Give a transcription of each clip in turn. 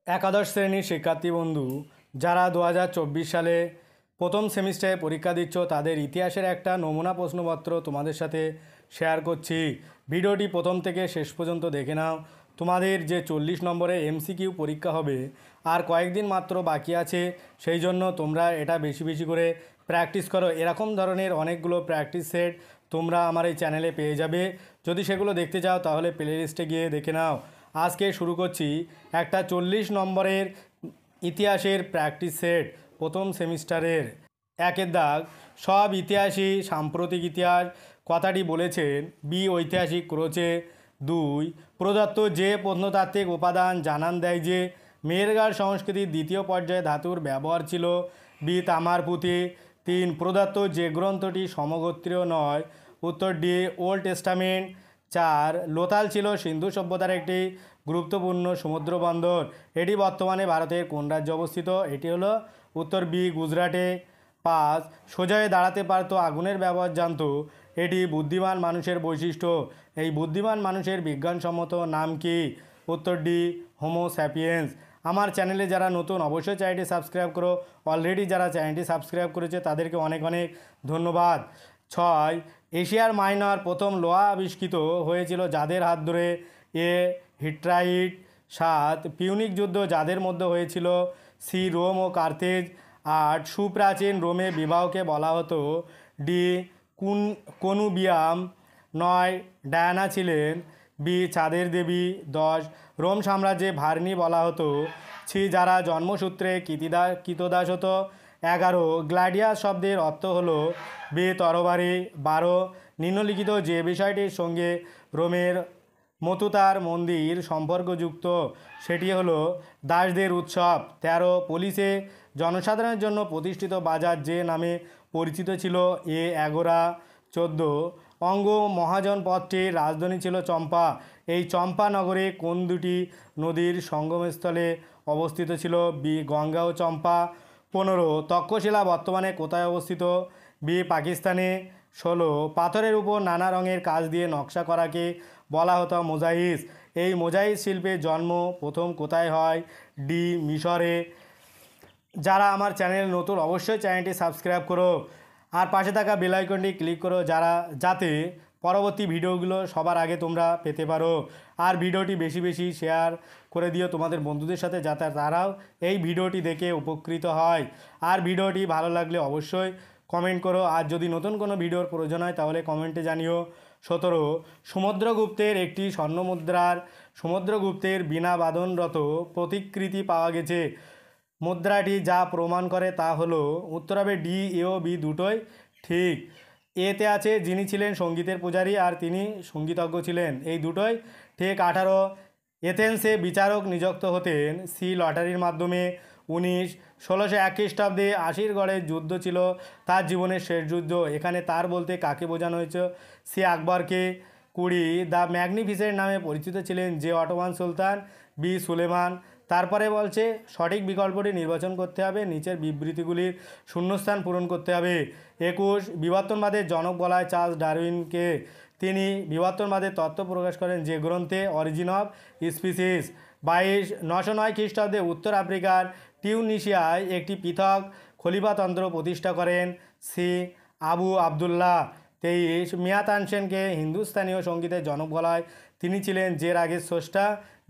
একাদশ শ্রেণীর শিক্ষার্থী বন্ধু যারা 2024 সালে প্রথম সেমিস্টারে পরীক্ষা দিচ্ছ তাদের ইতিহাসের একটা নমুনা প্রশ্নপত্র তোমাদের সাথে শেয়ার করছি। ভিডিওটি প্রথম থেকে শেষ পর্যন্ত দেখে নাও। তোমাদের যে 40 নম্বরে এমসিকিউ পরীক্ষা হবে আর কয়েকদিন মাত্র বাকি আছে, সেই জন্য তোমরা এটা বেশি বেশি করে প্র্যাকটিস করো। এরকম ধরনের অনেকগুলো প্র্যাকটিস সেট তোমরা আমার এই চ্যানেলে পেয়ে যাবে। যদি সেগুলো দেখতে চাও তাহলে প্লে লিস্টে গিয়ে দেখে নাও। আজকে শুরু করছি একটা 40 নম্বরের ইতিহাসের প্র্যাকটিস সেট প্রথম সেমিস্টারের। একের দাগ, সব ইতিহাসই সাম্প্রতিক ইতিহাস কথাটি বলেছেন বি ঐতিহাসিক ক্রোচে। 2, প্রদত্ত যে প্রত্নতাত্ত্বিক উপাদান জানান দেয় যে মেহেরগড় সংস্কৃতির দ্বিতীয় পর্যায়ে ধাতুর ব্যবহার ছিল। বি তামার পুঁতি। 3, প্রদত্ত যে গ্রন্থটি সমগোত্রীয় নয়। উত্তর ডি ওল্ড টেস্টামেন্ট। 4, লোথাল ছিল সিন্ধু সভ্যতার একটি গুরুত্বপূর্ণ সমুদ্র বন্দর। এটি বর্তমানে ভারতের কোন রাজ্যে অবস্থিত? এটি হলো উত্তর বি গুজরাটে। 5, সোজা হয়ে দাঁড়াতে পারতো, আগুনের ব্যবহার জানতো। এটি বুদ্ধিমান মানুষের বৈশিষ্ট্য। এই বুদ্ধিমান মানুষের বিজ্ঞানসম্মত নাম কি? উত্তর ডি হোমো স্যাপিয়েন্স। আমার চ্যানেলে যারা নতুন অবশ্যই চ্যানেলটি সাবস্ক্রাইব করো। অলরেডি যারা চ্যানেলটি সাবস্ক্রাইব করেছে তাদেরকে অনেক অনেক ধন্যবাদ। 6, এশিয়ার মাইনর প্রথম লোহা আবিষ্কৃত হয়েছিল যাদের হাত ধরে? এ হিট্রাইট। 7, পিউনিক যুদ্ধ যাদের মধ্যে হয়েছিল? সি রোম ও কার্তেজ। 8, সুপ্রাচীন রোমে বিবাহকে বলা হতো? ডি কনুবিয়াম। 9, ডায়ানা ছিলেন? বি চাঁদের দেবী। 10, রোম সাম্রাজ্যে ভার্নি বলা হতো? ছি যারা জন্মসূত্রে কৃতদাস হতো। 11, গ্ল্যাডিয়াস শব্দের অর্থ হলো? বি তরবারি। 12, নিম্নলিখিত যে বিষয়টির সঙ্গে রোমের মতুতার মন্দির সম্পর্কযুক্ত সেটি হলো দাসদের উৎসব। 13, পুলিশে জনসাধারণের জন্য প্রতিষ্ঠিত বাজার যে নামে পরিচিত ছিল? এ অ্যাগোরা। 14, অঙ্গ মহাজন পথটির রাজধানী ছিল চম্পা। এই চম্পা নগরে কোন দুটি নদীর সঙ্গমস্থলে অবস্থিত ছিল? বি গঙ্গা ও চম্পা। 15, তক্ষশিলা বর্তমানে কোথায় অবস্থিত? বি পাকিস্তানে। 16, পাথরের উপর নানা রঙের কাজ দিয়ে নকশা করাকে বলা হতো মোজাইক। এই মোজাইক শিল্পের জন্ম প্রথম কোথায় হয়? ডি মিশরে। যারা আমার চ্যানেল নতুন অবশ্যই চ্যানেলটি সাবস্ক্রাইব করো আর পাশে থাকা বেল আইকনটি ক্লিক করো যাতে পরবর্তী ভিডিওগুলো সবার আগে তোমরা পেতে পারো। আর ভিডিওটি বেশি বেশি শেয়ার করে দিও তোমাদের বন্ধুদের সাথে যাতে তারাও এই ভিডিওটি দেখে উপকৃত হয়। আর ভিডিওটি ভালো লাগলে অবশ্যই কমেন্ট করো। আর যদি নতুন কোনো ভিডিওর প্রয়োজন হয় তাহলে কমেন্টে জানিও। 17, সমুদ্রগুপ্তের একটি স্বর্ণমুদ্রার সমুদ্রগুপ্তের বিনা বাঁধনরত প্রতিকৃতি পাওয়া গেছে। মুদ্রাটি যা প্রমাণ করে তা হলো? উত্তর হবে ডি এ ও বি দুটোই ঠিক। এতে আছে যিনি ছিলেন সঙ্গীতের পূজারী আর তিনি সঙ্গীতজ্ঞ ছিলেন, এই দুটোই ঠিক। 18, এথেন্সে বিচারক নিযুক্ত হতেন? সি লটারির মাধ্যমে। 19, 1601 খ্রিস্টাব্দে আশিরগড়ের যুদ্ধ ছিল তার জীবনের শেষ যুদ্ধ। এখানে তার বলতে কাকে বোঝানো হয়েছে? সি আকবরকে। 20, দ্য ম্যাগনিফিসেন্ট নামে পরিচিত ছিলেন যে অটোমান সুলতান? বি সুলেমান। তারপরে বলছে সঠিক বিকল্পটি নির্বাচন করতে হবে, নিচের বিবৃতিগুলির শূন্যস্থান পূরণ করতে হবে। 21, বিবর্তনবাদের জনক বলা হয় চার্লস ডারউইনকে। তিনি বিবর্তনবাদের তত্ত্ব প্রকাশ করেন যে গ্রন্থে অরিজিন অফ স্পিসিস। 22, 909 খ্রিস্টাব্দে উত্তর আফ্রিকার টিউনিশিয়ায় একটি পৃথক খলিফাতন্ত্র প্রতিষ্ঠা করেন? সি আবু আবদুল্লাহ। 23, মিয়া তানসেনকে হিন্দুস্তানীয় সঙ্গীতের জনক বলা হয়? তিনি ছিলেন যে রাগের স্রষ্টা?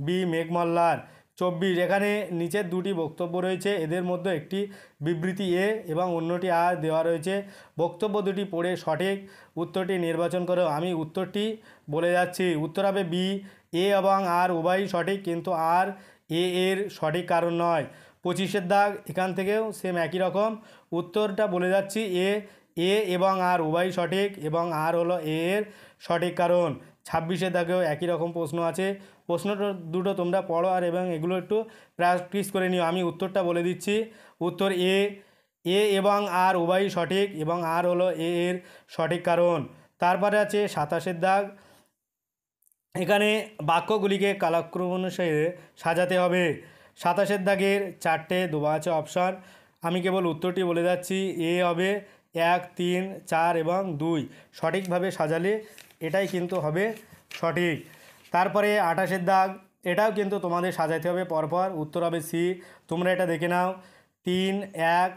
বি মেঘমল্লার। 24, এখানে নিচের দুটি বক্তব্য রয়েছে, এদের মধ্যে একটি বিবৃতি এ এবং অন্যটি আর দেওয়া রয়েছে। বক্তব্য দুটি পড়ে সঠিক উত্তরটি নির্বাচন করো। আমি উত্তরটি বলে যাচ্ছি। উত্তর হবে বি এ এবং আর উভয়ই সঠিক, কিন্তু আর এর সঠিক কারণ নয়। 25 দাগ, এখান থেকেও সেম একই রকম উত্তরটা বলে যাচ্ছি। এ এবং আর উভয়ই সঠিক এবং আর হলো এর সঠিক কারণ। 26 দাগেও একই রকম প্রশ্ন আছে। প্রশ্নটা দুটো তোমরা পড়ো আর এবং এগুলো একটু প্র্যাকটিস করে নিও। আমি উত্তরটা বলে দিচ্ছি। উত্তর এ এবং আর উভয়ই সঠিক এবং আর হলো এর সঠিক কারণ। তারপরে আছে 27 দাগ, এখানে বাক্যগুলিকে কালক্রম অনুসারে সাজাতে হবে। 27 দাগের 4টে দেওয়া আছে অপশান, আমি কেবল উত্তরটি বলে যাচ্ছি। এ হবে 1, 3, 4 এবং 2 সঠিকভাবে সাজালে এটাই কিন্তু হবে সঠিক। তারপরে 28 দাগ, এটাও কিন্তু তোমাদের সাজাতে হবে পরপর। উত্তর হবে সি। তোমরা এটা দেখে নাও, 3, 1,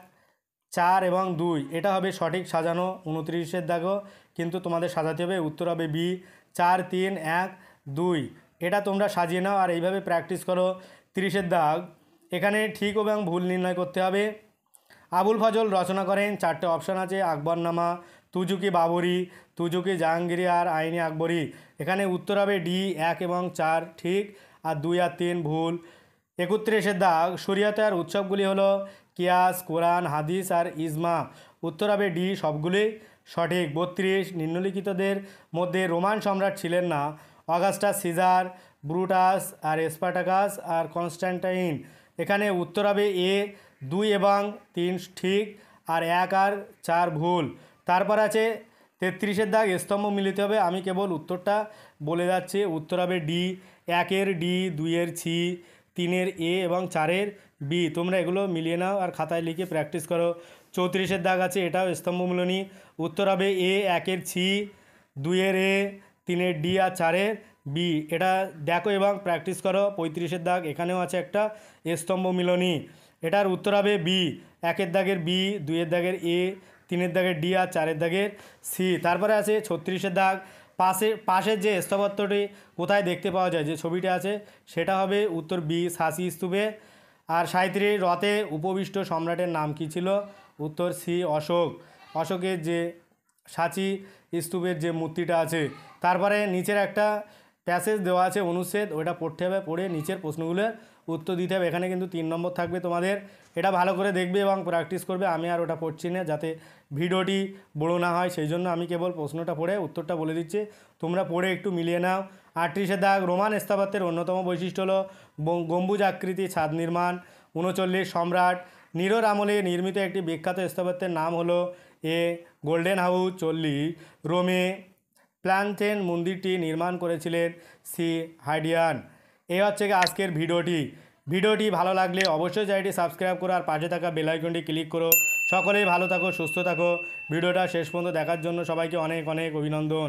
4 এবং 2 এটা হবে সঠিক সাজানো 29-এর দাগও কিন্তু তোমাদের সাজাতে হবে। উত্তর হবে বি, 4, 3, 1, 2 এটা তোমরা সাজিয়ে নাও আর এইভাবে প্র্যাকটিস করো। 30-এর দাগ, এখানে ঠিক এবং ভুল নির্ণয় করতে হবে। আবুল ফজল রচনা করেন, 4টে অপশান আছে, আকবরনামা, তুজুকি বাবরি, তুজুকি জাহাঙ্গীরি আর আইনি আকবরি। এখানে উত্তর হবে ডি, 1 এবং 4 ঠিক, আর 2 আর 3 ভুল। 31-এর দাগ, শরিয়তের উৎসবগুলি হলো কিয়াস, কোরআন, হাদিস আর ইজমা। উত্তর হবে ডি, সবগুলি সঠিক। 32, নিম্নলিখিতদের মধ্যে রোমান সম্রাট ছিলেন না, অগাস্টাস সিজার, ব্রুটাস আর স্পার্টাকাস আর কনস্ট্যান্টাইন। এখানে উত্তর হবে এ, 2 এবং 3 ঠিক, আর 1 আর 4 ভুল। তারপর আছে 33-এর দাগ, স্তম্ভ মিলিত হবে। আমি কেবল উত্তরটা বলে যাচ্ছি। উত্তর হবে ডি, 1-এর ডি, 2-এর সি, 3-এর এ এবং 4-এর বি। তোমরা এগুলো মিলিয়ে নাও আর খাতায় লিখে প্র্যাকটিস করো। 34-এর দাগ আছে, এটাও স্তম্ভ মিলনী। উত্তর হবে এ, 1-এর সি, 2-এর এ, 3-এর ডি আর 4-এর বি। এটা দেখো এবং প্র্যাকটিস করো। 35-এর দাগ, এখানেও আছে একটা স্তম্ভ মিলনী। এটার উত্তর হবে বি, 1-এর দাগের বি, 2-এর দাগের এ, 3-এর দাগের ডি আর 4-এর দাগের সি। তারপরে আছে 36-এর দাগ, পাশের যে স্থাপত্যটি কোথায় দেখতে পাওয়া যায়, যে ছবিটা আছে সেটা হবে উত্তর বি, সাঁচি স্তূপে। আর 37, রথে উপবিষ্ট সম্রাটের নাম কী ছিল? উত্তর সি, অশোক। অশোকের যে সাঁচি স্তূপের যে মূর্তিটা আছে। তারপরে নিচের একটা প্যাসেজ দেওয়া আছে অনুচ্ছেদ, ওটা পড়তে হবে, পড়ে নিচের প্রশ্নগুলোর উত্তর দিতে হবে। এখানে কিন্তু 3 নম্বর থাকবে তোমাদের, এটা ভালো করে দেখবে এবং প্র্যাকটিস করবে। আমি আর ওটা পড়ছি না যাতে ভিডিওটি বড় না হয়, সেই জন্য আমি কেবল প্রশ্নটা পড়ে উত্তরটা বলে দিচ্ছি, তোমরা পড়ে একটু মিলিয়ে নাও। 38-এর দাগ, রোমান স্থাপত্যের অন্যতম বৈশিষ্ট্য হলো গম্বুজ আকৃতি ছাদ নির্মাণ। 39, সম্রাট নিরোর আমলে নির্মিত একটি বিখ্যাত স্থাপত্যের নাম হলো এ, গোল্ডেন হাউস। 40, রোমে প্ল্যানথেন মন্দিরটি নির্মাণ করেছিলেন সি, হাইডিয়ান। এই হচ্ছে আজকের ভিডিওটি ভালো লাগলে অবশ্যই চ্যানেলটি সাবস্ক্রাইব করো আর পাশে থাকা বেল আইকনটি ক্লিক করো। সকলেই ভালো থাকো, সুস্থ থাকো। ভিডিওটা শেষ পর্যন্ত দেখার জন্য সবাইকে অনেক অনেক অভিনন্দন।